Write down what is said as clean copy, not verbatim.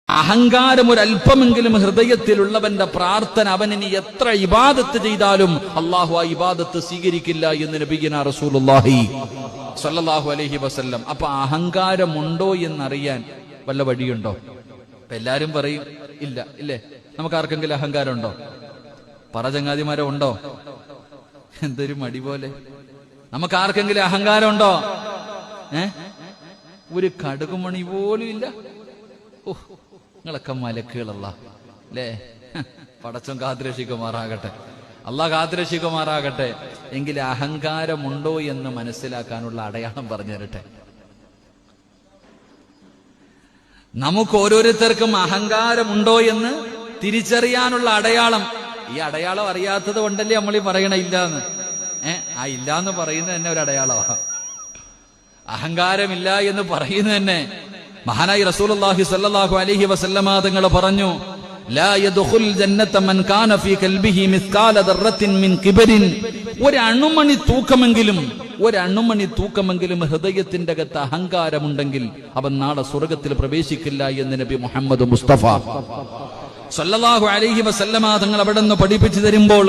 അഹങ്കാരം ഒരല്പമെങ്കിലും ഹൃദയത്തിലുള്ളവന്റെ പ്രാർത്ഥന അവനിനി എത്ര ഇബാദത്ത് ചെയ്താലും അള്ളാഹു ആ ഇബാദത്ത് സ്വീകരിക്കില്ല എന്ന് നബിയുനാ റസൂലുള്ളാഹി സ്വല്ലല്ലാഹു അലൈഹി വസല്ലം. അപ്പൊ അഹങ്കാരമുണ്ടോ എന്നറിയാൻ വല്ല വഴിയുണ്ടോ? എല്ലാരും പറയും ഇല്ല. ഇല്ലേ? നമുക്ക് ആർക്കെങ്കിലും അഹങ്കാരം ഉണ്ടോ? പറ ചങ്ങാതിമാരെ, ഉണ്ടോ? എന്തൊരു മടി പോലെ. നമുക്ക് ആർക്കെങ്കിലും അഹങ്കാരം ഉണ്ടോ? ഒരു കടുകുമണി പോലും ഇല്ല. ഓ, നിങ്ങളൊക്കെ മലക്കുകളല്ല അല്ലേ? പടച്ചോൻ കാത്തുരക്ഷിക്കുമാറാകട്ടെ, അള്ളാഹ് കാത്തുരക്ഷിക്കുമാറാകട്ടെ. എങ്കിൽ അഹങ്കാരമുണ്ടോ എന്ന് മനസ്സിലാക്കാനുള്ള അടയാളം പറഞ്ഞു തരട്ടെ. നമുക്ക് ഓരോരുത്തർക്കും അഹങ്കാരമുണ്ടോ എന്ന് തിരിച്ചറിയാനുള്ള അടയാളം. ഈ അടയാളം അറിയാത്തത് കൊണ്ടല്ലേ നമ്മൾ ഈ പറയണ ഇല്ലാന്ന്. ആ ഇല്ലാന്ന് പറയുന്നത് തന്നെ ഒരു അടയാളമാണ്. അഹങ്കാരമില്ല എന്ന് പറയുന്നത് തന്നെ മഹാനായി റസൂലുള്ളാഹി സ്വല്ലല്ലാഹു അലൈഹി വസല്ലമ തങ്ങൾ പറഞ്ഞു, ലാ യദ്ഖുൽ ജന്നത മൻ കാന ഫീ ഖൽബിഹി മിസ്കാല ദർറത്തിൻ മിൻ കിബരിൻ. ഒരു അണുമണി തൂക്കമെങ്കിലും ഹൃദയത്തിന്റെ അകത്ത് അഹങ്കാരമുണ്ടെങ്കിൽ അവൻ നാളെ സ്വർഗ്ഗത്തിൽ പ്രവേശിക്കില്ല എന്ന് നബി മുഹമ്മദ് മുസ്തഫ സ്വല്ലല്ലാഹു അലൈഹി വസല്ലമ തങ്ങൾ അവിടെ നിന്ന് പഠിപ്പിച്ചു തരുമ്പോൾ